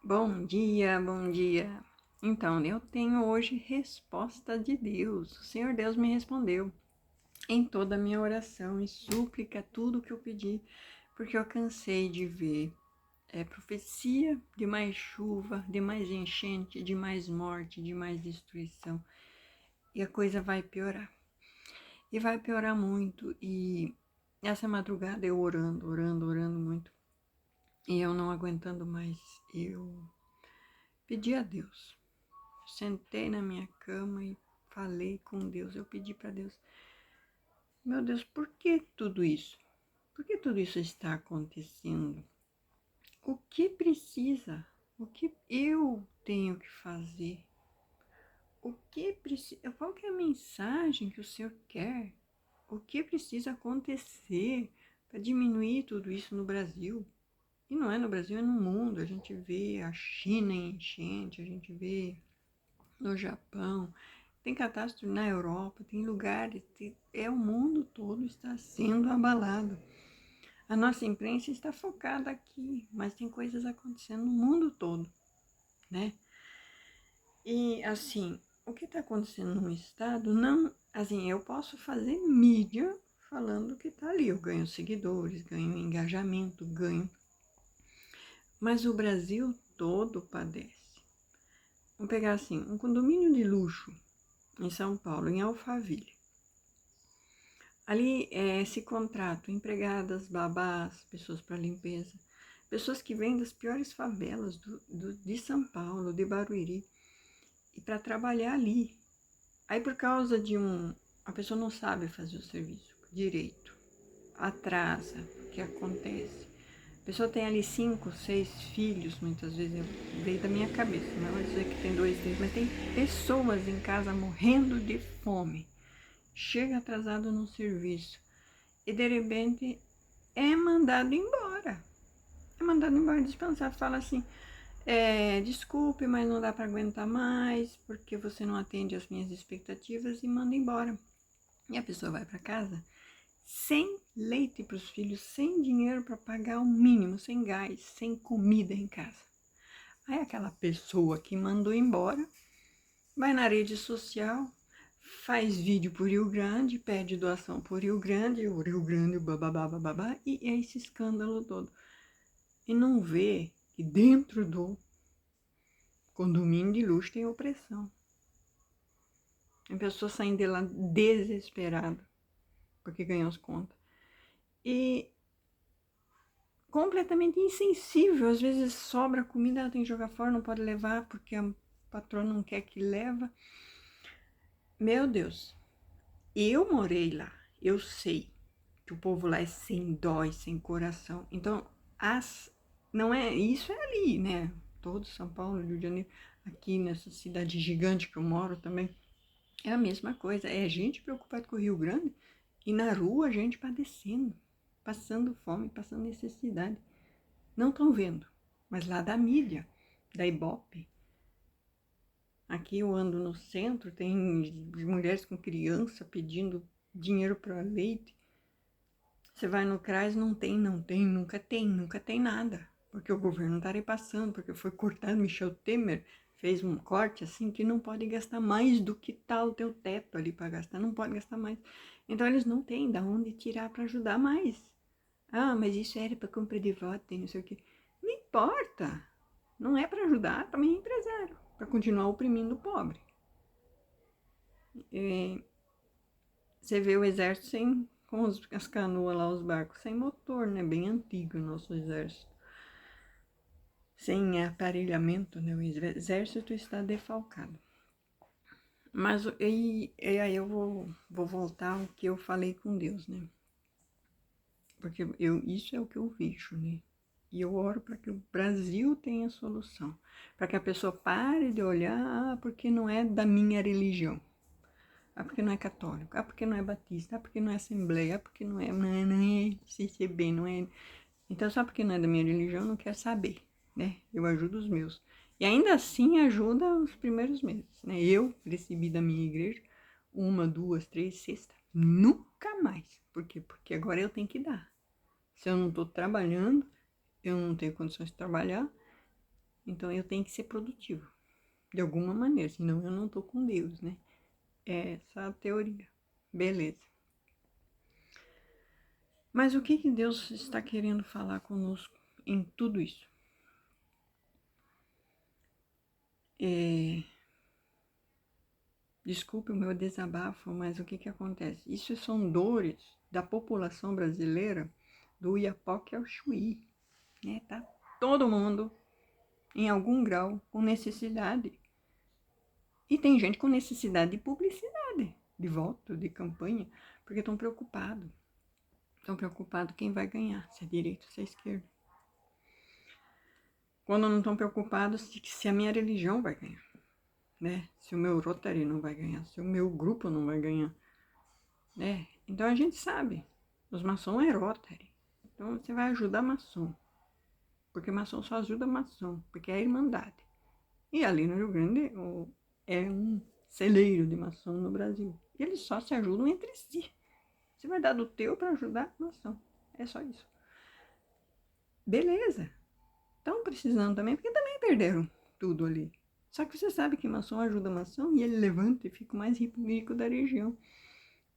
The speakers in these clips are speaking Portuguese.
Bom dia, bom dia. Então, eu tenho hoje resposta de Deus. O Senhor Deus me respondeu em toda a minha oração e súplica, tudo que eu pedi, porque eu cansei de ver profecia de mais chuva, de mais enchente, de mais morte, de mais destruição. E a coisa vai piorar. E vai piorar muito. E essa madrugada eu orando muito. E eu não aguentando mais, eu pedi a Deus. Sentei na minha cama e falei com Deus. Eu pedi para Deus, meu Deus, por que tudo isso? Por que tudo isso está acontecendo? O que precisa? O que eu tenho que fazer? O que precisa? Qual que é a mensagem que o Senhor quer? O que precisa acontecer para diminuir tudo isso no Brasil? E não é no Brasil, é no mundo. A gente vê a China em enchente, a gente vê no Japão, tem catástrofe na Europa, tem lugares, o mundo todo está sendo abalado. A nossa imprensa está focada aqui, mas tem coisas acontecendo no mundo todo, né? E assim, o que está acontecendo no estado, não, assim, eu posso fazer mídia falando que está ali, eu ganho seguidores, ganho engajamento, ganho, mas o Brasil todo padece. Vamos pegar assim, um condomínio de luxo em São Paulo, em Alphaville. Ali se contratam empregadas, babás, pessoas para limpeza, pessoas que vêm das piores favelas de São Paulo, de Barueri, e para trabalhar ali. Aí por causa a pessoa não sabe fazer o serviço direito, atrasa, o que acontece? A pessoa tem ali 5, 6 filhos, muitas vezes veio da minha cabeça, não vou dizer que tem 2, 3, mas tem pessoas em casa morrendo de fome. Chega atrasado no serviço e de repente é mandado embora. É mandado embora, dispensado. Fala assim, desculpe, mas não dá para aguentar mais, porque você não atende às minhas expectativas e manda embora. E a pessoa vai para casa sem leite para os filhos, sem dinheiro para pagar o mínimo, sem gás, sem comida em casa. Aí aquela pessoa que mandou embora vai na rede social, faz vídeo por Rio Grande, pede doação por Rio Grande, bababá, bababá, e é esse escândalo todo. E não vê que dentro do condomínio de luxo tem opressão. A pessoa saindo de lá desesperada, porque ganhou as contas. E completamente insensível, às vezes sobra comida, ela tem que jogar fora, não pode levar, porque a patroa não quer que leva. Meu Deus, eu morei lá, eu sei que o povo lá é sem dó e sem coração. Então, não é, isso é ali, né? Todo São Paulo, Rio de Janeiro, aqui nessa cidade gigante que eu moro também, é a mesma coisa. É gente preocupada com o Rio Grande e na rua a gente padecendo, passando fome, passando necessidade. Não estão vendo, mas lá da mídia, da Ibope. Aqui eu ando no centro, tem mulheres com criança pedindo dinheiro para leite. Você vai no CRAS, não tem, nunca tem nada. Porque o governo está repassando, porque foi cortado, Michel Temer fez um corte assim que não pode gastar mais do que tá o teu teto ali para gastar, não pode gastar mais. Então eles não têm de onde tirar para ajudar mais. Ah, mas isso era para compra de voto, tem não sei o quê. Não importa, não é para ajudar, também é empresário, para continuar oprimindo o pobre. Você vê o exército com as canoas lá, os barcos sem motor, né? Bem antigo o nosso exército. Sem aparelhamento, né? O exército está defalcado. Mas aí eu vou voltar ao que eu falei com Deus, né? Porque isso é o que eu vejo, né? E eu oro para que o Brasil tenha solução. Para que a pessoa pare de olhar, porque não é da minha religião. Ah, porque não é católico. Ah, porque não é batista. Ah, porque não é assembleia. Ah, porque não é CCB, não é... Então, só porque não é da minha religião, não quer saber, né? Eu ajudo os meus. E ainda assim ajuda os primeiros meses, né? Eu recebi da minha igreja 1, 2, 3 cestas. Nunca mais. Por quê? Porque agora eu tenho que dar. Se eu não estou trabalhando, eu não tenho condições de trabalhar, Então eu tenho que ser produtivo, de alguma maneira, senão eu não tô com Deus, né? É essa a teoria. Beleza. Mas o que Deus está querendo falar conosco em tudo isso? Desculpe o meu desabafo, mas o que acontece? Isso são dores da população brasileira do Iapoque ao Chuí, né? Tá todo mundo em algum grau com necessidade. E tem gente com necessidade de publicidade, de voto, de campanha, porque estão preocupados. Estão preocupados quem vai ganhar, se é direita ou se é esquerda. Quando não estão preocupados se a minha religião vai ganhar, né? Se o meu Rotary não vai ganhar, se o meu grupo não vai ganhar, né? Então a gente sabe, os maçons é Rotary. Então você vai ajudar maçom, porque maçom só ajuda maçom, porque é a irmandade. E ali no Rio Grande é um celeiro de maçom no Brasil. E eles só se ajudam entre si. Você vai dar do teu para ajudar maçom. É só isso. Beleza. Estão precisando também, porque também perderam tudo ali. Só que você sabe que maçom ajuda maçom e ele levanta e fica o mais rico da região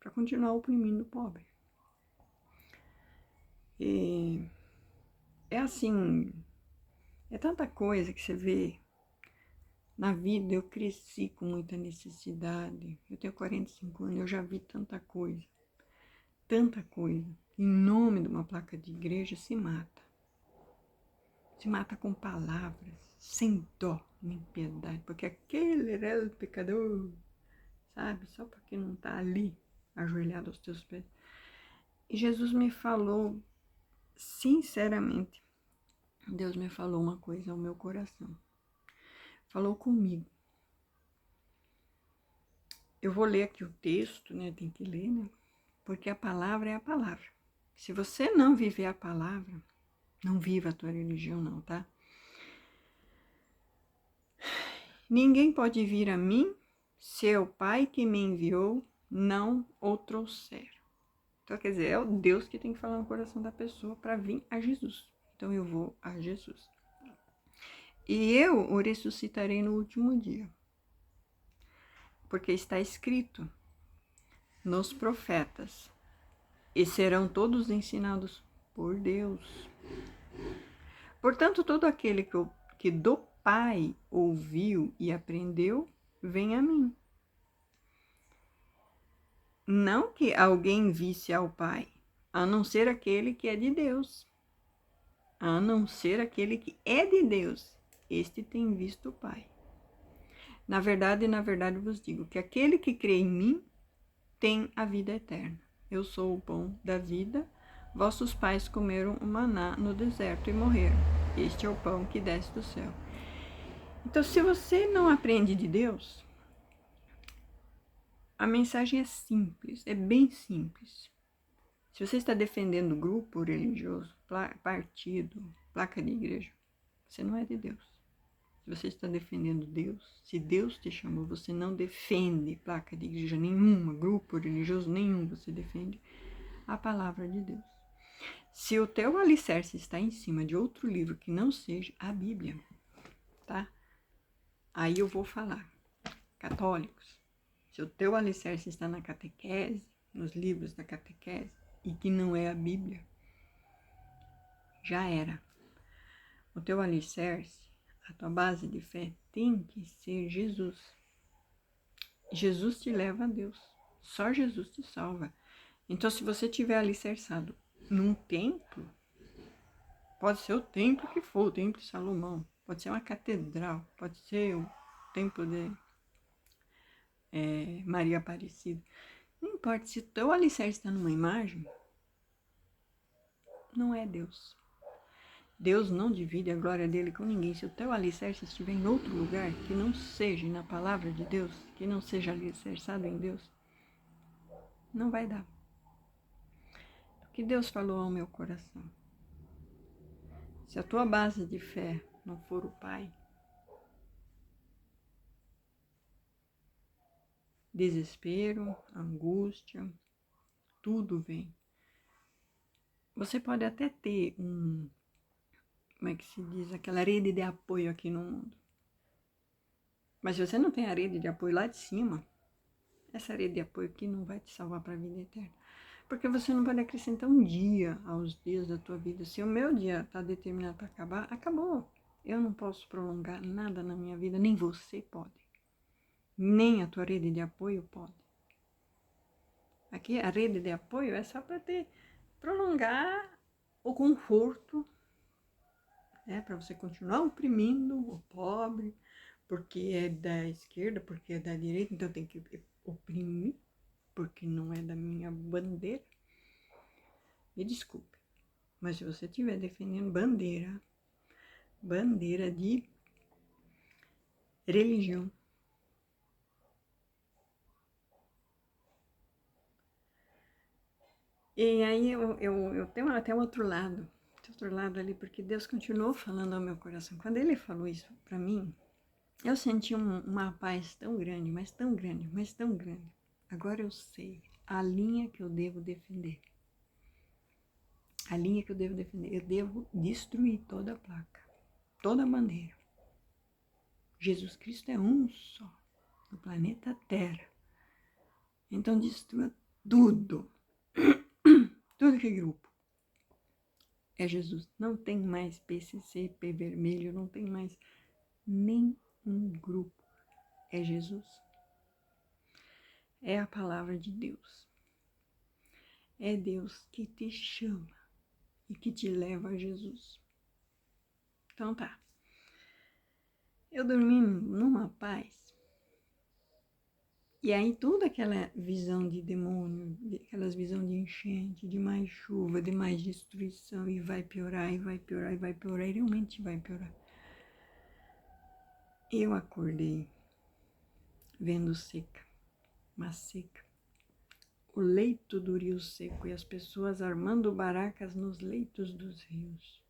para continuar oprimindo o pobre. E é assim, é tanta coisa que você vê na vida. Eu cresci com muita necessidade. Eu tenho 45 anos, eu já vi tanta coisa. Tanta coisa. Em nome de uma placa de igreja se mata. Se mata com palavras, sem dó nem piedade, porque aquele era o pecador, sabe? Só porque não está ali, ajoelhado aos teus pés. E Jesus me falou, sinceramente, Deus me falou uma coisa ao meu coração. Falou comigo. Eu vou ler aqui o texto, né? Tem que ler, né? Porque a palavra é a palavra. Se você não viver a palavra, não viva a tua religião, não, tá? Ninguém pode vir a mim se o Pai que me enviou não o trouxer. Então, quer dizer, é o Deus que tem que falar no coração da pessoa para vir a Jesus. Então, eu vou a Jesus. E eu o ressuscitarei no último dia. Porque está escrito nos profetas, e serão todos ensinados por Deus. Portanto, todo aquele que do Pai ouviu e aprendeu, vem a mim. Não que alguém visse ao Pai, a não ser aquele que é de Deus. A não ser aquele que é de Deus, este tem visto o Pai. Na verdade vos digo que aquele que crê em mim tem a vida eterna. Eu sou o pão da vida. Vossos pais comeram o maná no deserto e morreram. Este é o pão que desce do céu. Então, se você não aprende de Deus, a mensagem é simples, é bem simples. Se você está defendendo grupo religioso, partido, placa de igreja, você não é de Deus. Se você está defendendo Deus, se Deus te chamou, você não defende placa de igreja nenhuma, grupo religioso nenhum, você defende a palavra de Deus. Se o teu alicerce está em cima de outro livro que não seja a Bíblia, tá? Aí eu vou falar, católicos, se o teu alicerce está na catequese, nos livros da catequese, e que não é a Bíblia, já era. O teu alicerce, a tua base de fé tem que ser Jesus. Jesus te leva a Deus. Só Jesus te salva. Então, se você tiver alicerçado num templo, pode ser o templo que for, o templo de Salomão, pode ser uma catedral, pode ser o templo de Maria Aparecida. Não importa, se o teu alicerce está numa imagem, não é Deus. Deus não divide a glória dele com ninguém. Se o teu alicerce estiver em outro lugar, que não seja na palavra de Deus, que não seja alicerçado em Deus, não vai dar. O que Deus falou ao meu coração? Se a tua base de fé não for o Pai, desespero, angústia, tudo vem. Você pode até ter como é que se diz, aquela rede de apoio aqui no mundo. Mas se você não tem a rede de apoio lá de cima, essa rede de apoio aqui não vai te salvar para a vida eterna. Porque você não pode acrescentar um dia aos dias da tua vida. Se o meu dia está determinado para acabar, acabou. Eu não posso prolongar nada na minha vida, nem você pode. Nem a tua rede de apoio pode. Aqui a rede de apoio é só para prolongar o conforto, para você continuar oprimindo o pobre, porque é da esquerda, porque é da direita, então tem que oprimir, porque não é da minha bandeira. Me desculpe, mas se você estiver defendendo bandeira de religião, e aí eu tenho até outro lado ali, porque Deus continuou falando ao meu coração. Quando Ele falou isso para mim, eu senti uma paz tão grande, mas tão grande, mas tão grande. Agora eu sei a linha que eu devo defender. A linha que eu devo defender. Eu devo destruir toda a placa, toda a bandeira. Jesus Cristo é um só, no planeta Terra. Então destrua tudo. Tudo que é grupo. É Jesus. Não tem mais PCC, P vermelho, não tem mais nem um grupo. É Jesus. É a palavra de Deus. É Deus que te chama e que te leva a Jesus. Então tá. Eu dormi numa paz. E aí toda aquela visão de demônio, aquelas visões de enchente, de mais chuva, de mais destruição, e vai piorar, e vai piorar, e vai piorar, e realmente vai piorar. Eu acordei vendo seca, uma seca. O leito do rio seco e as pessoas armando barracas nos leitos dos rios.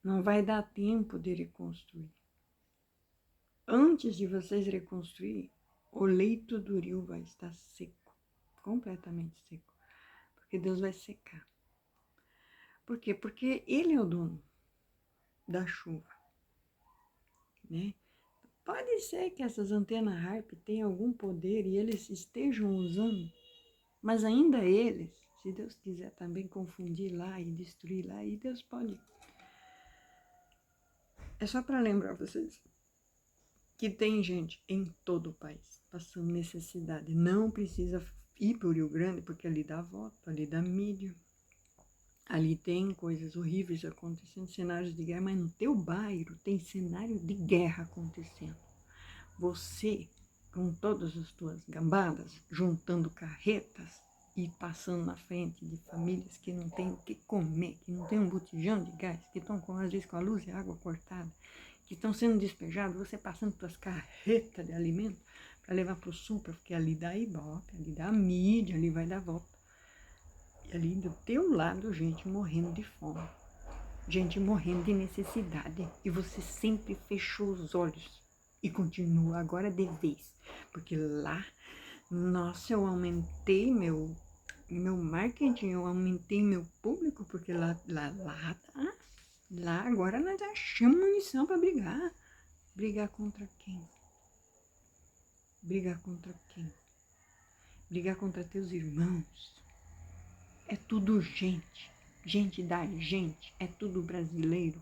Não vai dar tempo de reconstruir. Antes de vocês reconstruir, o leito do rio vai estar seco, completamente seco, porque Deus vai secar. Por quê? Porque Ele é o dono da chuva, né? Pode ser que essas antenas HAARP tenham algum poder e eles estejam usando, mas ainda eles, se Deus quiser também confundir lá e destruir lá, e Deus pode. É só para lembrar vocês que tem gente em todo o país passando necessidade. Não precisa ir para o Rio Grande, porque ali dá voto, ali dá mídia. Ali tem coisas horríveis acontecendo, cenários de guerra, mas no teu bairro tem cenário de guerra acontecendo. Você, com todas as tuas gambadas, juntando carretas e passando na frente de famílias que não têm o que comer, que não tem um botijão de gás, que estão às vezes com a luz e a água cortada, que estão sendo despejados, você passando tuas carretas de alimento para levar para o sul, porque ali dá Ibope, ali dá mídia, ali vai dar volta. E ali do teu lado, gente morrendo de fome, gente morrendo de necessidade, e você sempre fechou os olhos e continua agora de vez, porque lá, nossa, eu aumentei meu marketing, eu aumentei meu público, porque lá agora nós achamos munição para brigar. Brigar contra quem? Brigar contra quem? Brigar contra teus irmãos. É tudo gente da gente, é tudo brasileiro,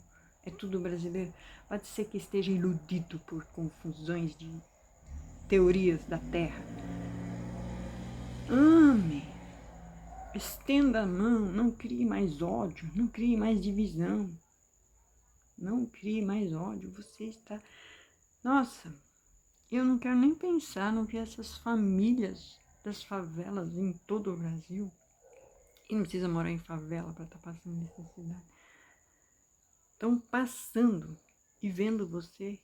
Pode ser que esteja iludido por confusões de teorias da Terra. Ame, estenda a mão, não crie mais ódio, não crie mais divisão, não crie mais ódio. Você está... Nossa, eu não quero nem pensar no que essas famílias das favelas em todo o Brasil, e não precisa morar em favela para estar passando necessidade, estão passando e vendo você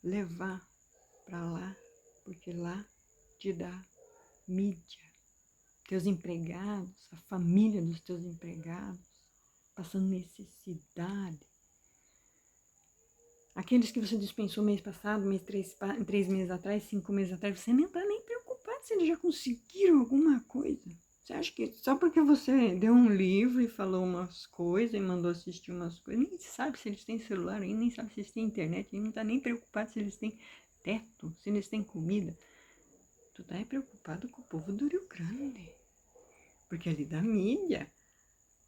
levar para lá, porque lá te dá mídia. Teus empregados, a família dos teus empregados, passando necessidade. Aqueles que você dispensou mês passado, 3 meses atrás, 5 meses atrás, você nem está nem preocupado se eles já conseguiram alguma coisa. Você acha que só porque você deu um livro e falou umas coisas e mandou assistir umas coisas, nem sabe se eles têm celular ainda, nem sabe se eles têm internet, nem não tá nem preocupado se eles têm teto, se eles têm comida. Tu tá preocupado com o povo do Rio Grande. Porque ali da mídia.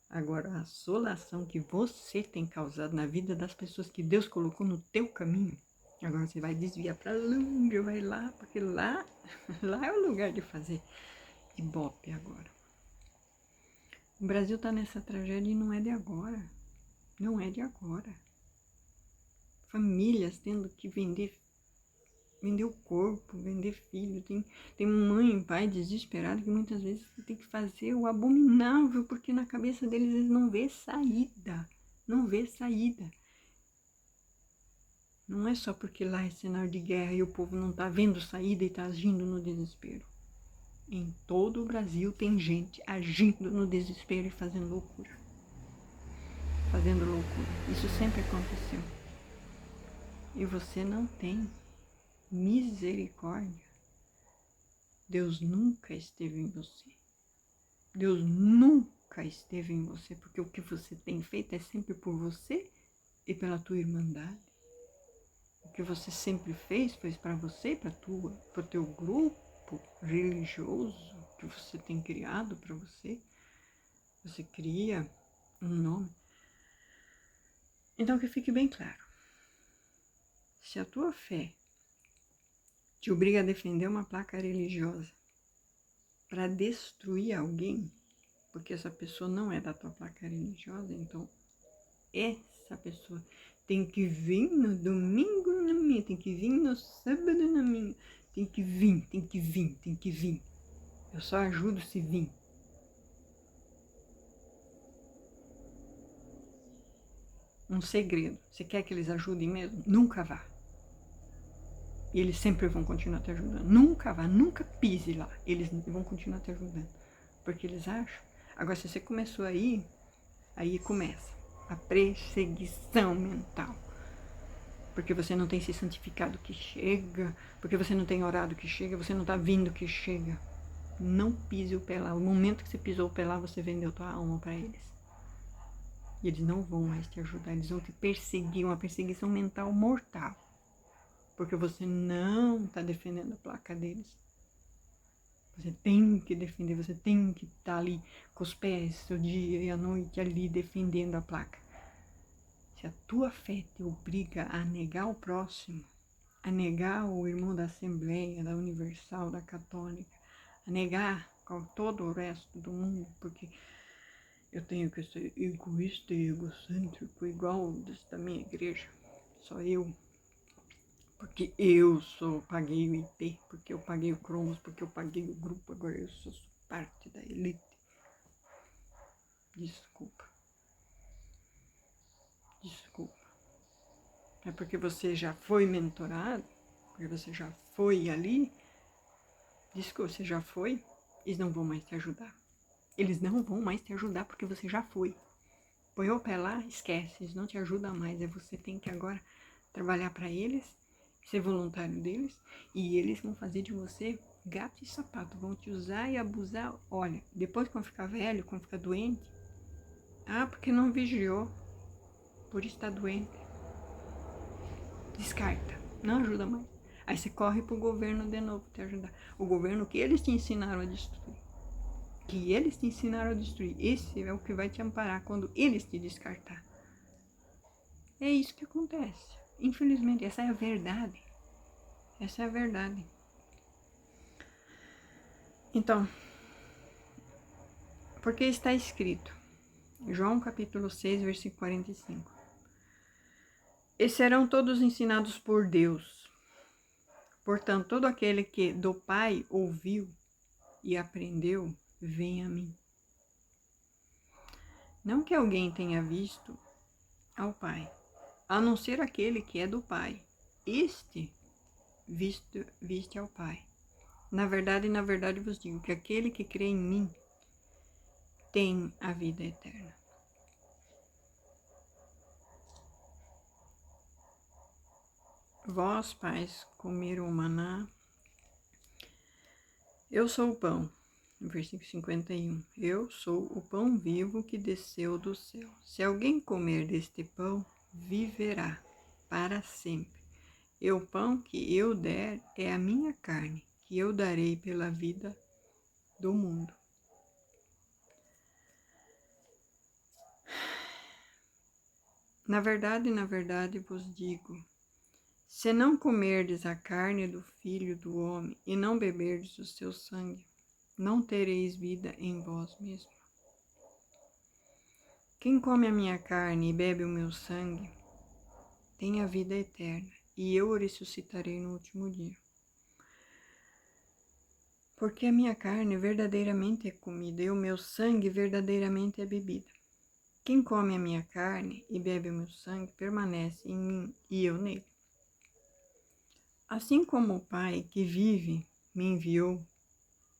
Agora, a assolação que você tem causado na vida das pessoas que Deus colocou no teu caminho, agora você vai desviar para longe, vai lá, porque lá é o lugar de fazer ibope agora. O Brasil tá nessa tragédia e não é de agora. Não é de agora. Famílias tendo que vender o corpo, vender filho. Tem mãe e pai desesperado que muitas vezes tem que fazer o abominável, porque na cabeça deles eles não vê saída. Não vê saída. Não é só porque lá é cenário de guerra e o povo não tá vendo saída e tá agindo no desespero. Em todo o Brasil tem gente agindo no desespero e fazendo loucura. Fazendo loucura. Isso sempre aconteceu. E você não tem misericórdia. Deus nunca esteve em você. Deus nunca esteve em você, porque o que você tem feito é sempre por você e pela tua irmandade. O que você sempre fez foi para você, para o teu grupo religioso que você tem criado para você. Você cria um nome. Então que fique bem claro. Se a tua fé te obriga a defender uma placa religiosa para destruir alguém, porque essa pessoa não é da tua placa religiosa, então essa pessoa tem que vir no domingo na minha, tem que vir no sábado na minha, tem que vir. Eu só ajudo se vir. Um segredo. Você quer que eles ajudem mesmo? Nunca vá. E eles sempre vão continuar te ajudando. Nunca vá, nunca pise lá. Eles vão continuar te ajudando. Porque eles acham. Agora, se você começou aí começa a perseguição mental. Porque você não tem se santificado que chega, porque você não tem orado que chega, você não está vindo que chega. Não pise o pé lá. O momento que você pisou o pé lá, você vendeu tua alma para eles. E eles não vão mais te ajudar, eles vão te perseguir, uma perseguição mental mortal. Porque você não está defendendo a placa deles. Você tem que defender, você tem que estar ali com os pés o dia e a noite ali defendendo a placa. Se a tua fé te obriga a negar o próximo, a negar o irmão da Assembleia, da Universal, da Católica, a negar com todo o resto do mundo, porque eu tenho que ser egoísta e egocêntrico igual da minha igreja, só eu. Porque eu paguei o IP, porque eu paguei o Cromos, porque eu paguei o grupo, agora eu sou parte da elite. Desculpa. É porque você já foi mentorado, porque você já foi ali. Desculpa, você já foi, eles não vão mais te ajudar. Eles não vão mais te ajudar porque você já foi. Põe o pé lá, esquece, eles não te ajudam mais. Você tem que agora trabalhar para eles, ser voluntário deles, e eles vão fazer de você gato e sapato, vão te usar e abusar. Olha, depois quando ficar velho, quando ficar doente, porque não vigiou, por estar doente, descarta, não ajuda mais. Aí você corre pro governo de novo te ajudar. O governo que eles te ensinaram a destruir. Esse é o que vai te amparar quando eles te descartar. É isso que acontece. Infelizmente, essa é a verdade. Essa é a verdade. Então, porque está escrito, João capítulo 6, versículo 45. E serão todos ensinados por Deus. Portanto, todo aquele que do Pai ouviu e aprendeu, vem a mim. Não que alguém tenha visto ao Pai, a não ser aquele que é do Pai. Este viste ao Pai. Na verdade vos digo que aquele que crê em mim tem a vida eterna. Vós, pais, comeram o maná. Eu sou o pão no versículo 51. Eu sou o pão vivo que desceu do céu. Se alguém comer deste pão, viverá para sempre. E o pão que eu der é a minha carne, que eu darei pela vida do mundo. Na verdade vos digo, se não comerdes a carne do Filho do Homem e não beberdes o seu sangue, não tereis vida em vós mesmos. Quem come a minha carne e bebe o meu sangue, tem a vida eterna, e eu o ressuscitarei no último dia. Porque a minha carne verdadeiramente é comida, e o meu sangue verdadeiramente é bebida. Quem come a minha carne e bebe o meu sangue, permanece em mim, e eu nele. Assim como o Pai que vive me enviou,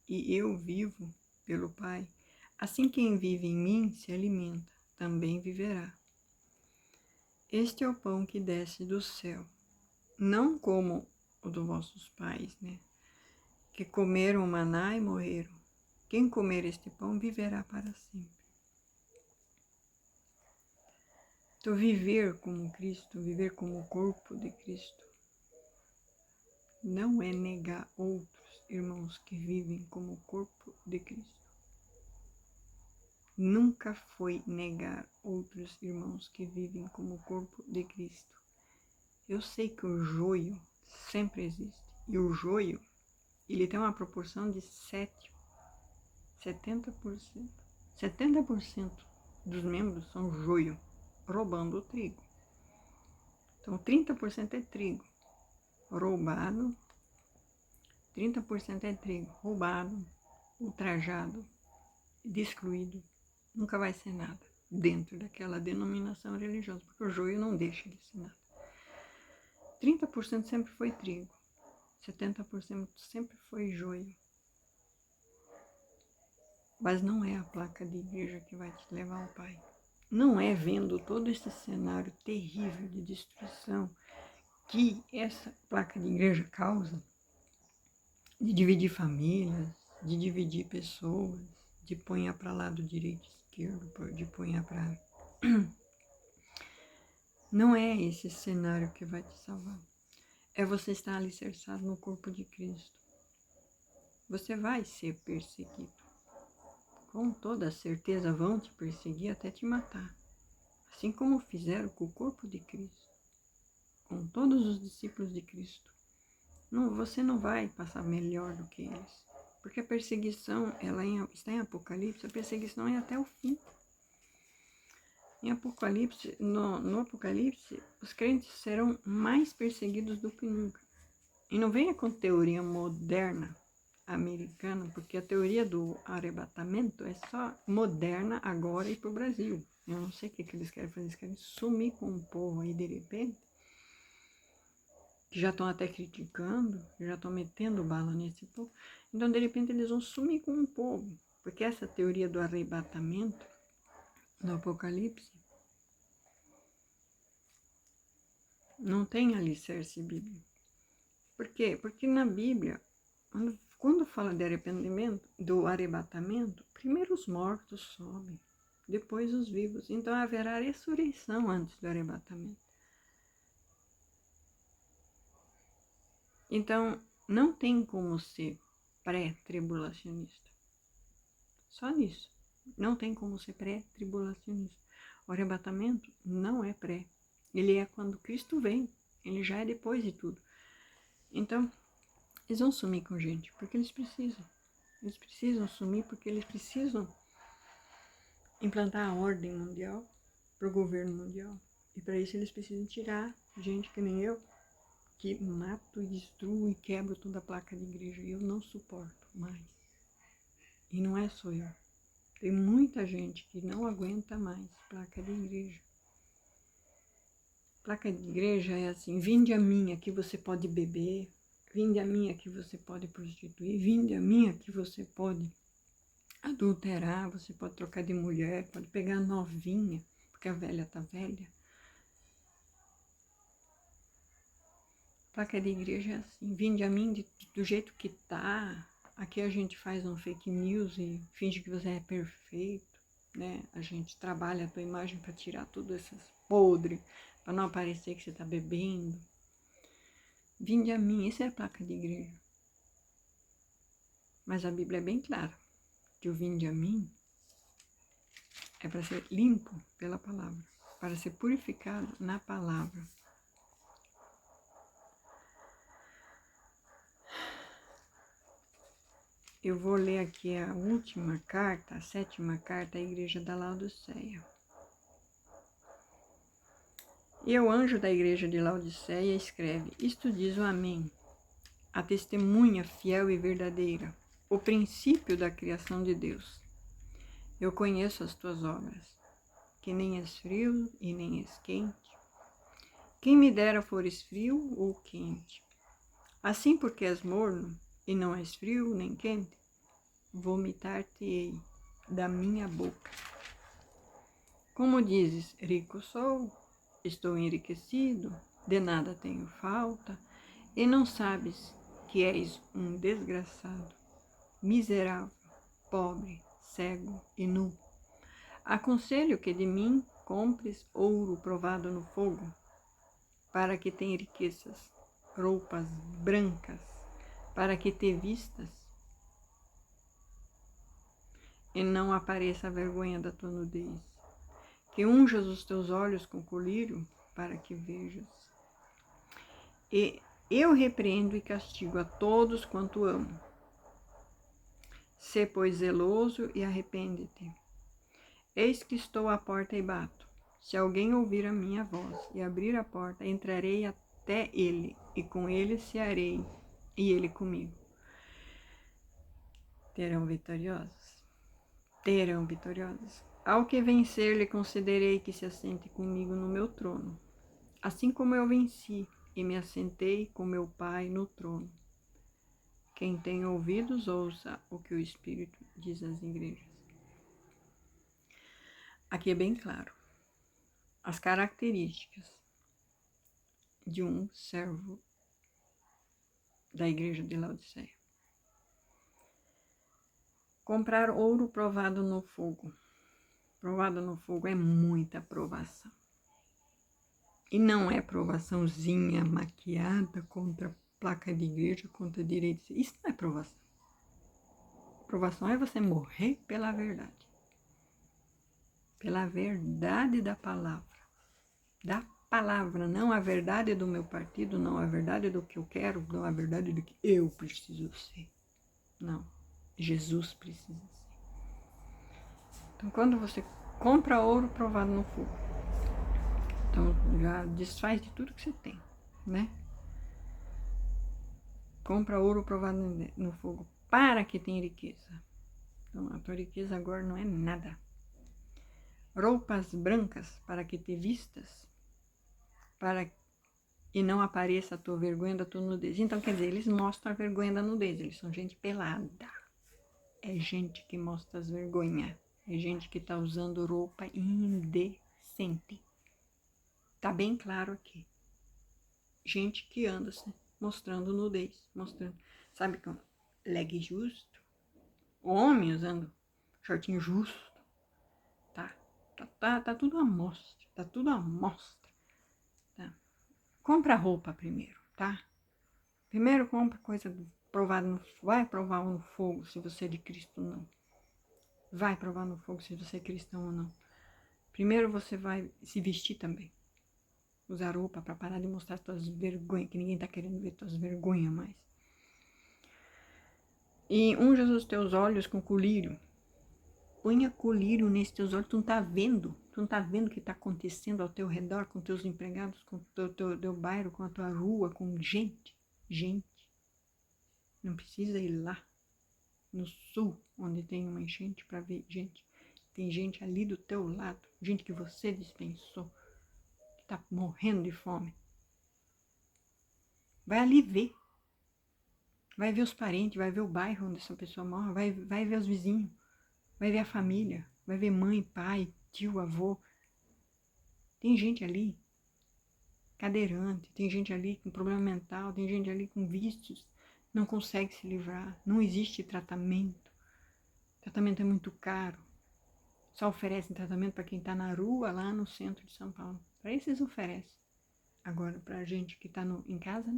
e eu vivo pelo Pai, assim quem vive em mim se alimenta, também viverá. Este é o pão que desce do céu, não como o dos vossos pais, que comeram o maná e morreram. Quem comer este pão viverá para sempre. Então, viver como Cristo, viver como o corpo de Cristo, não é negar outros irmãos que vivem como o corpo de Cristo. Nunca foi negar outros irmãos que vivem como o corpo de Cristo. Eu sei que o joio sempre existe. E o joio, ele tem uma proporção de 70%. 70% dos membros são joio, roubando o trigo. Então, 30% é trigo roubado, 30% é trigo roubado, ultrajado, excluído. Nunca vai ser nada dentro daquela denominação religiosa, porque o joio não deixa de ser nada. 30% sempre foi trigo, 70% sempre foi joio. Mas não é a placa de igreja que vai te levar ao Pai. Não é vendo todo esse cenário terrível de destruição que essa placa de igreja causa, de dividir famílias, de dividir pessoas, de ponhar para lado direito e esquerdo, de ponhar para... Não é esse cenário que vai te salvar. É você estar alicerçado no corpo de Cristo. Você vai ser perseguido. Com toda certeza vão te perseguir até te matar. Assim como fizeram com o corpo de Cristo, com todos os discípulos de Cristo. Não, você não vai passar melhor do que eles. Porque a perseguição, está em Apocalipse, a perseguição é até o fim. Em Apocalipse, no Apocalipse, os crentes serão mais perseguidos do que nunca. E não venha com teoria moderna americana, porque a teoria do arrebatamento é só moderna agora e para o Brasil. Eu não sei o que eles querem fazer, eles querem sumir com o povo aí de repente, que já estão até criticando, já estão metendo bala nesse povo. Então, de repente, eles vão sumir com o povo, porque essa teoria do arrebatamento do Apocalipse não tem alicerce bíblico. Por quê? Porque na Bíblia, quando fala de arrependimento, do arrebatamento, primeiro os mortos sobem, depois os vivos. Então haverá ressurreição antes do arrebatamento. Então não tem como ser pré-tribulacionista. Só nisso. Não tem como ser pré-tribulacionista. O arrebatamento não é pré. Ele é quando Cristo vem. Ele já é depois de tudo. Então, eles vão sumir com gente, porque eles precisam. Eles precisam sumir porque eles precisam implantar a ordem mundial para o governo mundial. E para isso eles precisam tirar gente que nem eu, que mato, destruo e quebro toda a placa de igreja. E eu não suporto mais. E não é só eu. Tem muita gente que não aguenta mais placa de igreja. Placa de igreja é assim: vinde a mim, aqui você pode beber. Vinde a mim, aqui você pode prostituir. Vinde a mim, aqui você pode adulterar, você pode trocar de mulher, pode pegar novinha, porque a velha tá velha. Placa de igreja é assim: vinde a mim do jeito que tá. Aqui a gente faz um fake news e finge que você é perfeito, né? A gente trabalha a tua imagem para tirar tudo essas podres, para não aparecer que você está bebendo. Vinde a mim, isso é a placa de igreja. Mas a Bíblia é bem clara, que o vinde a mim é para ser limpo pela palavra, para ser purificado na palavra. Eu vou ler aqui a última carta, a 7ª carta à igreja da Laodiceia. E o anjo da igreja de Laodiceia escreve: Isto diz o Amém, a testemunha fiel e verdadeira, o princípio da criação de Deus. Eu conheço as tuas obras, que nem és frio e nem és quente. Quem me dera fores frio ou quente. Assim, porque és morno e não és frio nem quente, vomitar-te-ei da minha boca. Como dizes, rico sou, estou enriquecido, de nada tenho falta, e não sabes que és um desgraçado, miserável, pobre, cego e nu. Aconselho que de mim compres ouro provado no fogo, para que te enriqueças, roupas brancas, para que te vistas e não apareça a vergonha da tua nudez. Que unjas os teus olhos com colírio, para que vejas. E eu repreendo e castigo a todos quanto amo. Sê, pois, zeloso e arrepende-te. Eis que estou à porta e bato. Se alguém ouvir a minha voz e abrir a porta, entrarei até ele, e com ele cearei, e ele comigo. Terão vitoriosos. Terão vitoriosos. Ao que vencer, lhe concederei que se assente comigo no meu trono, assim como eu venci e me assentei com meu Pai no trono. Quem tem ouvidos, ouça o que o Espírito diz às igrejas. Aqui é bem claro as características de um servo da igreja de Laodiceia. Comprar ouro provado no fogo. Provado no fogo é muita provação. E não é provaçãozinha maquiada contra placa de igreja, contra direitos. Isso não é provação. Provação é você morrer pela verdade. Pela verdade da palavra. Da palavra, não a verdade do meu partido, não a verdade do que eu quero, não a verdade do que eu preciso ser. Não. Jesus precisa ser. Então, quando você compra ouro provado no fogo, então já desfaz de tudo que você tem, né? Compra ouro provado no fogo para que tenha riqueza. Então, a tua riqueza agora não é nada. Roupas brancas para que te vistas, para e não apareça a tua vergonha da tua nudez. Então, quer dizer, eles mostram a vergonha da nudez, eles são gente pelada. É gente que mostra as vergonhas. É gente que está usando roupa indecente. Tá bem claro aqui. Gente que anda assim, mostrando nudez, mostrando, sabe como? Leg justo. Homem usando shortinho justo. Tá tudo à mostra. Tá tudo à mostra. Tá. Compra roupa primeiro, tá? Primeiro compra coisa provada no fogo. Vai provar no fogo se você é de Cristo ou não. Vai provar no fogo se você é cristão ou não. Primeiro você vai se vestir também. Usar roupa para parar de mostrar tuas vergonhas, que ninguém tá querendo ver tuas vergonhas mais. E unja os teus olhos com colírio. Ponha colírio nesses teus olhos, tu não tá vendo. Tu não tá vendo o que tá acontecendo ao teu redor, com teus empregados, com teu bairro, com a tua rua, com gente. Gente. Não precisa ir lá no sul, onde tem uma enchente para ver gente. Tem gente ali do teu lado, gente que você dispensou, que tá morrendo de fome. Vai ali ver. Vai ver os parentes, vai ver o bairro onde essa pessoa mora, vai ver os vizinhos, vai ver a família, vai ver mãe, pai, tio, avô. Tem gente ali cadeirante, tem gente ali com problema mental, tem gente ali com vícios, não consegue se livrar, não existe tratamento. O tratamento é muito caro. Só oferecem tratamento para quem está na rua, lá no centro de São Paulo. Para esses oferecem. Agora, para a gente que está em casa,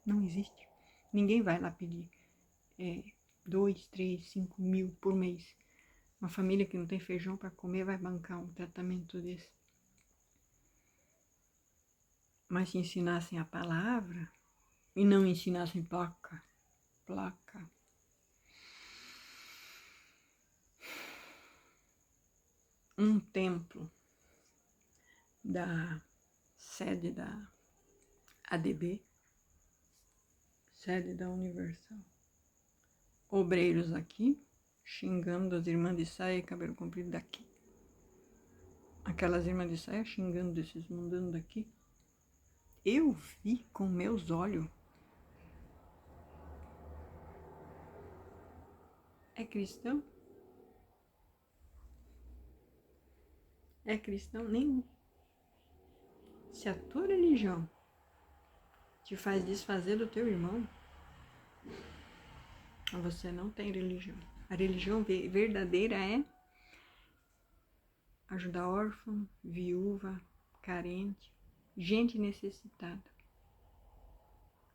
não existe. Ninguém vai lá pedir 2, 3, 5 mil por mês. Uma família que não tem feijão para comer vai bancar um tratamento desse. Mas se ensinassem a palavra e não ensinassem placa. Um templo da sede da ADB, sede da Universal. Obreiros aqui, xingando as irmãs de saia e cabelo comprido daqui. Aquelas irmãs de saia xingando desses mundanos daqui. Eu vi com meus olhos. É cristão? É cristão nenhum. Se a tua religião te faz desfazer do teu irmão, você não tem religião. A religião verdadeira é ajudar órfão, viúva, carente, gente necessitada.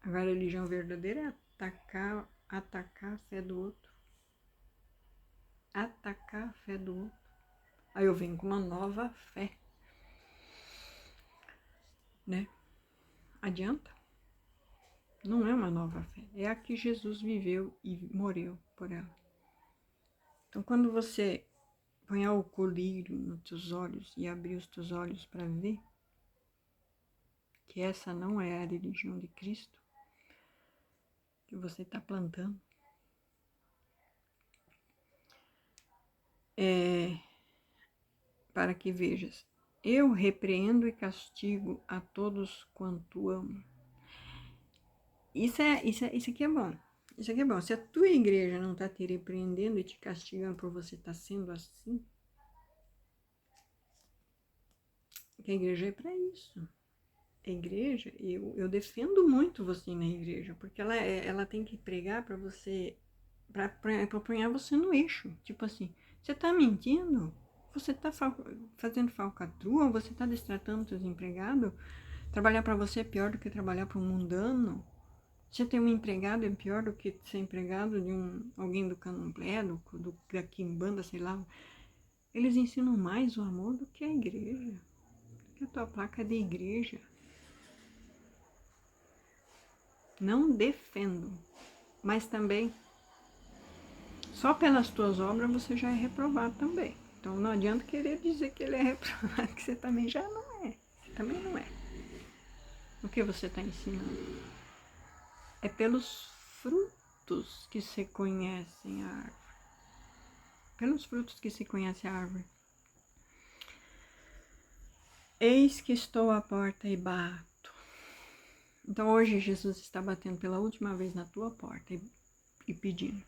Agora, a religião verdadeira é atacar a fé do outro. Atacar a fé do outro. Aí eu venho com uma nova fé. Né? Adianta? Não é uma nova fé. É a que Jesus viveu e morreu por ela. Então, quando você põe o colírio nos teus olhos e abrir os teus olhos para ver que essa não é a religião de Cristo que você está plantando, para que vejas, eu repreendo e castigo a todos quanto amo. Isso aqui é bom. Isso aqui é bom. Se a tua igreja não está te repreendendo e te castigando por você estar sendo assim, que a igreja é para isso. A igreja, eu defendo muito você ir na igreja, porque ela tem que pregar para você, para apanhar você no eixo. Tipo assim, você tá mentindo? Você tá fazendo falcatrua? Você tá destratando seus empregados? Trabalhar para você é pior do que trabalhar para um mundano? Você ter um empregado é pior do que ser empregado de alguém do candomblé, da quimbanda, sei lá. Eles ensinam mais o amor do que a igreja. Que a tua placa é de igreja. Não defendo, mas também só pelas tuas obras você já é reprovado também. Então não adianta querer dizer que ele é reprovado, que você também já não é. Você também não é. O que você está ensinando? É pelos frutos que se conhecem a árvore. Pelos frutos que se conhece a árvore. Eis que estou à porta e bato. Então hoje Jesus está batendo pela última vez na tua porta e pedindo.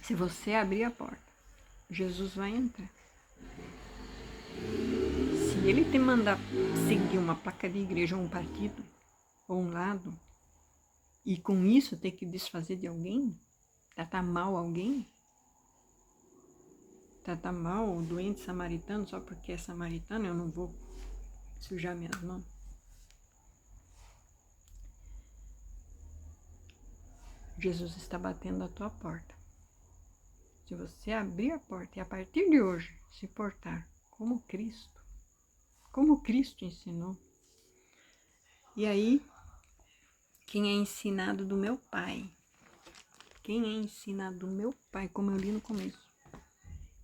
Se você abrir a porta, Jesus vai entrar. Se ele te mandar seguir uma placa de igreja ou um partido, ou um lado, e com isso ter que desfazer de alguém, tratar mal alguém, tratar mal o doente samaritano só porque é samaritano, eu não vou sujar minhas mãos. Jesus está batendo a tua porta. Se você abrir a porta e a partir de hoje se portar como Cristo ensinou, e aí, quem é ensinado do meu Pai, como eu li no começo,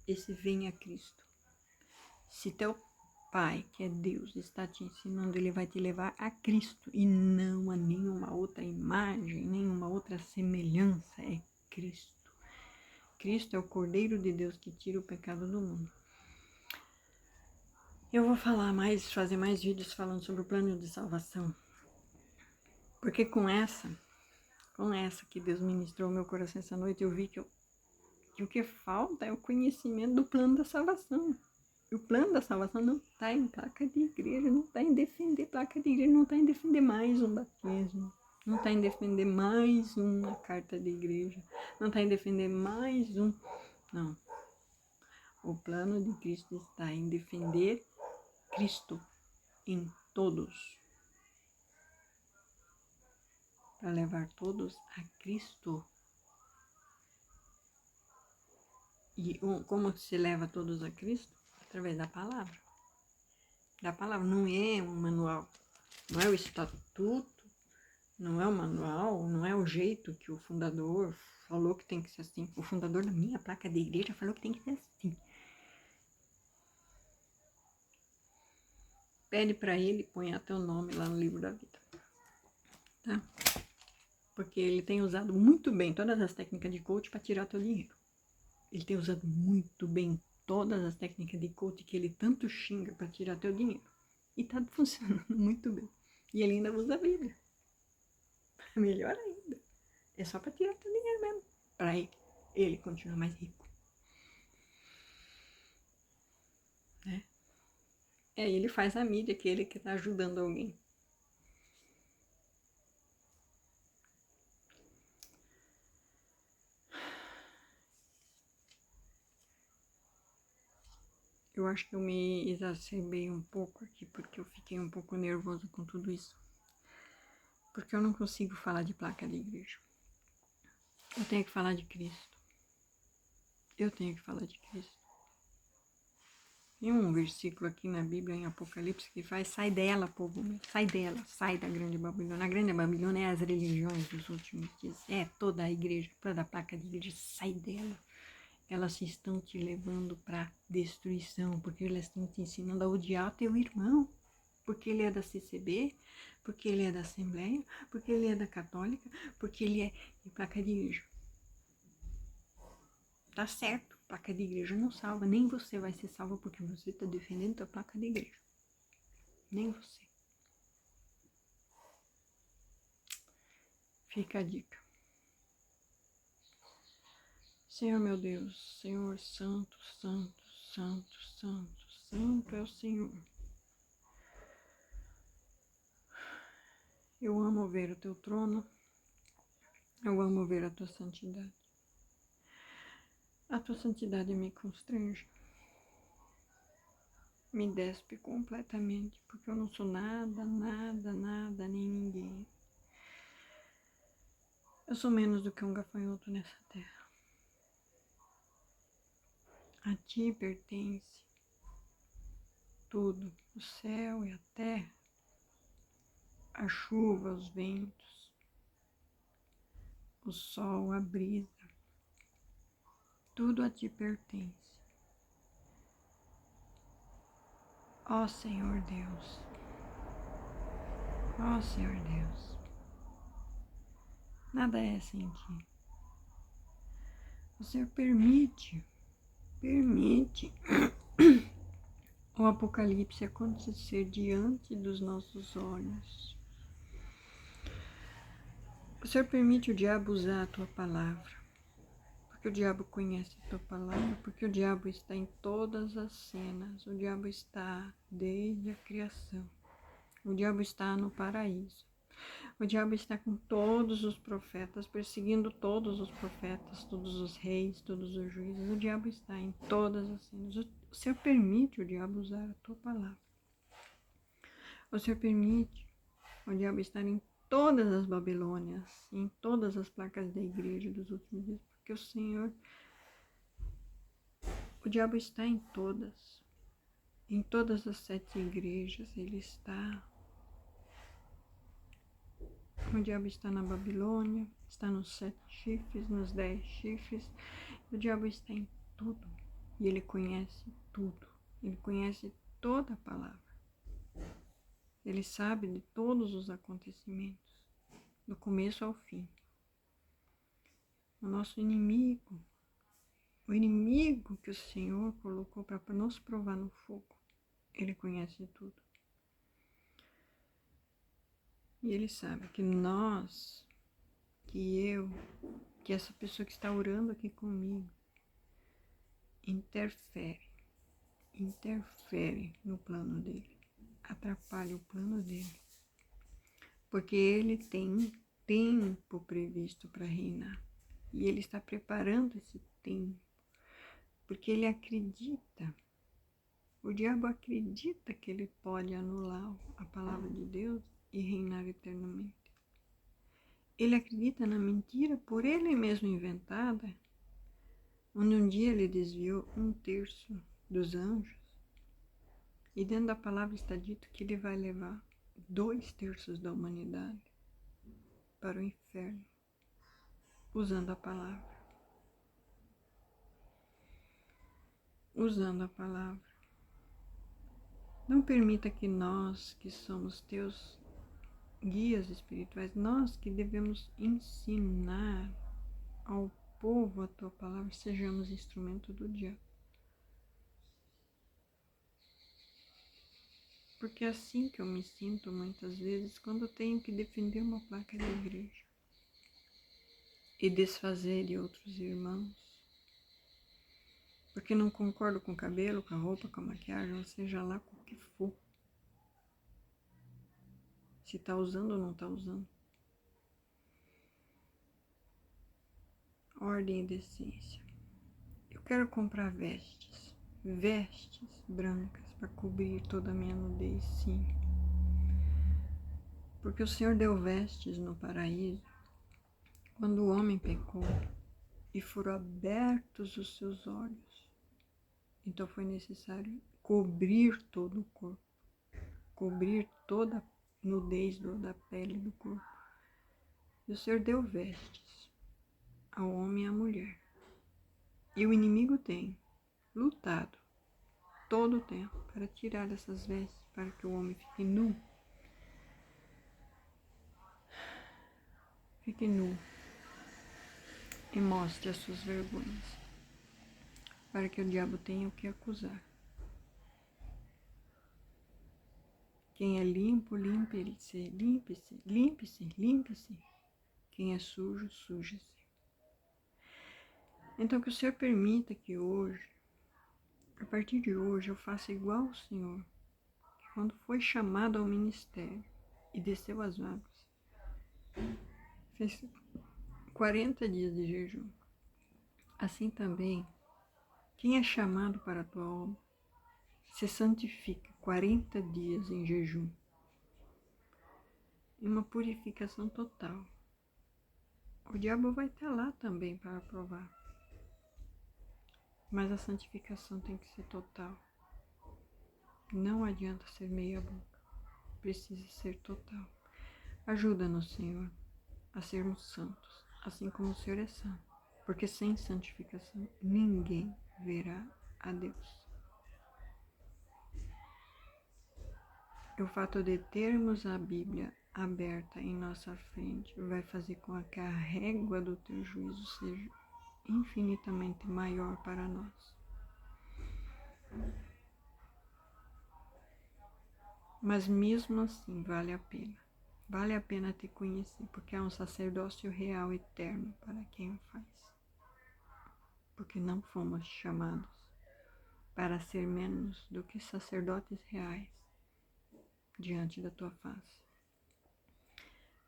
esse vem a Cristo. Se teu Pai, que é Deus, está te ensinando, ele vai te levar a Cristo e não a nenhuma outra imagem, nenhuma outra semelhança, é Cristo. Cristo é o Cordeiro de Deus que tira o pecado do mundo. Eu vou fazer mais vídeos falando sobre o plano de salvação. Porque com essa que Deus ministrou ao meu coração essa noite, eu vi que o que falta é o conhecimento do plano da salvação. E o plano da salvação não está em placa de igreja, não está em defender placa de igreja, não está em defender mais um batismo, Não está em defender mais uma carta de igreja. Não está em defender mais um. Não. O plano de Cristo está em defender Cristo em todos. Para levar todos a Cristo. E como se leva todos a Cristo? Através da palavra. Da palavra. Não é um manual. Não é o estatuto. Não é o manual. Não é o jeito que o fundador falou que tem que ser assim. O fundador da minha placa de igreja falou que tem que ser assim. Pede para ele, põe até o nome lá no livro da vida. Tá? Porque ele tem usado muito bem todas as técnicas de coach para tirar teu dinheiro. Ele tem usado muito bem todas as técnicas de coach que ele tanto xinga para tirar teu dinheiro. E tá funcionando muito bem. E ele ainda usa a Bíblia. Melhor ainda. É só para tirar teu dinheiro mesmo. Para ele continuar mais rico. Né? Ele faz a mídia que ele que tá ajudando alguém. Eu acho que eu me exacerbei um pouco aqui, porque eu fiquei um pouco nervosa com tudo isso. Porque eu não consigo falar de placa de igreja. Eu tenho que falar de Cristo. Eu tenho que falar de Cristo. Tem um versículo aqui na Bíblia, em Apocalipse, que faz: sai dela, povo meu, sai dela, sai da grande Babilônia. A grande Babilônia é as religiões dos últimos dias. É toda a igreja, toda a placa de igreja, sai dela. Elas estão te levando para destruição, porque elas estão te ensinando a odiar teu irmão, porque ele é da CCB, porque ele é da Assembleia, porque ele é da Católica, porque ele é de placa de igreja. Tá certo, placa de igreja não salva, nem você vai ser salva porque você está defendendo a placa de igreja. Nem você. Fica a dica. Senhor meu Deus, Senhor santo, santo, santo, santo, santo é o Senhor. Eu amo ver o teu trono, eu amo ver a tua santidade. A tua santidade me constrange, me despe completamente, porque eu não sou nada, nada, nada, nem ninguém. Eu sou menos do que um gafanhoto nessa terra. A ti pertence tudo, o céu e a terra, a chuva, os ventos, o sol, a brisa, tudo a ti pertence. Ó Senhor Deus, ó Senhor Deus, nada é sem ti. O Senhor permite o apocalipse acontecer diante dos nossos olhos. O Senhor permite o diabo usar a tua palavra, porque o diabo conhece a tua palavra, porque o diabo está em todas as cenas, o diabo está desde a criação, o diabo está no paraíso, o diabo está com todos os profetas, perseguindo todos os profetas, todos os reis, todos os juízes, o diabo está em todas as cenas. O Senhor permite o diabo usar a tua palavra, o Senhor permite o diabo estar em todas as Babilônias, em todas as placas da igreja dos últimos dias, porque o Senhor, o diabo está em todas as 7 igrejas, ele está. O diabo está na Babilônia, está nos 7 chifres, nos 10 chifres, o diabo está em tudo, e ele conhece tudo, ele conhece toda a palavra, ele sabe de todos os acontecimentos, do começo ao fim. O nosso inimigo, o inimigo que o Senhor colocou para nos provar no fogo, ele conhece tudo. E ele sabe que nós, que eu, que essa pessoa que está orando aqui comigo, interfere no plano dele, atrapalha o plano dele. Porque ele tem tempo previsto para reinar. E ele está preparando esse tempo, porque ele acredita, o diabo acredita que ele pode anular a palavra de Deus e reinar eternamente. Ele acredita na mentira por ele mesmo inventada, onde um dia ele desviou 1/3 dos anjos, e dentro da palavra está dito que ele vai levar 2/3 da humanidade para o inferno, usando a palavra. Usando a palavra. Não permita que nós, que somos teus guias espirituais, nós que devemos ensinar ao povo a tua palavra, sejamos instrumento do diabo. Porque é assim que eu me sinto muitas vezes quando tenho que defender uma placa da igreja e desfazer de outros irmãos. Porque não concordo com o cabelo, com a roupa, com a maquiagem, ou seja lá com o que for. Se está usando ou não está usando. Ordem e decência. Eu quero comprar vestes brancas para cobrir toda a minha nudez, sim. Porque o Senhor deu vestes no paraíso quando o homem pecou e foram abertos os seus olhos. Então foi necessário cobrir todo o corpo, cobrir toda a nudez da pele do corpo. E o Senhor deu vestes ao homem e à mulher. E o inimigo tem lutado todo o tempo para tirar essas vestes, para que o homem fique nu. Fique nu e mostre as suas vergonhas, para que o diabo tenha o que acusar. Quem é limpo, limpe-se, limpe-se, limpe-se, limpe-se. Quem é sujo, suje-se. Então que o Senhor permita que hoje, a partir de hoje, eu faça igual ao Senhor, que quando foi chamado ao ministério e desceu as águas, fez 40 dias de jejum. Assim também, quem é chamado para a tua obra, se santifica 40 dias em jejum. Em uma purificação total. O diabo vai estar lá também para provar. Mas a santificação tem que ser total. Não adianta ser meia boca. Precisa ser total. Ajuda-nos, Senhor, a sermos santos, assim como o Senhor é santo. Porque sem santificação ninguém verá a Deus. O fato de termos a Bíblia aberta em nossa frente vai fazer com que a régua do teu juízo seja infinitamente maior para nós. Mas mesmo assim vale a pena. Vale a pena te conhecer, porque é um sacerdócio real eterno para quem o faz. Porque não fomos chamados para ser menos do que sacerdotes reais diante da tua face.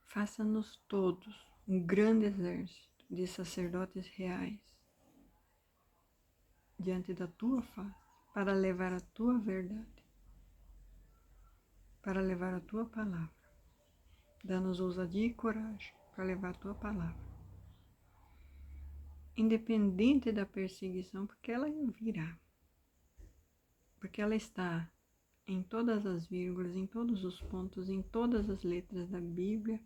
Faça-nos todos um grande exército de sacerdotes reais diante da tua face, para levar a tua verdade, para levar a tua palavra. Dá-nos ousadia e coragem para levar a tua palavra. Independente da perseguição, porque ela virá. Porque ela está em todas as vírgulas, em todos os pontos, em todas as letras da Bíblia,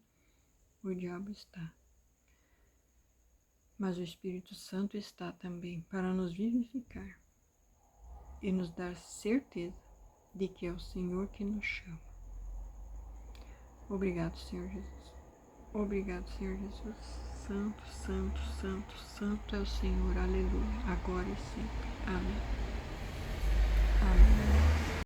o diabo está. Mas o Espírito Santo está também para nos vivificar e nos dar certeza de que é o Senhor que nos chama. Obrigado, Senhor Jesus. Obrigado, Senhor Jesus. Santo, santo, santo, santo é o Senhor. Aleluia. Agora e sempre. Amém. Amém.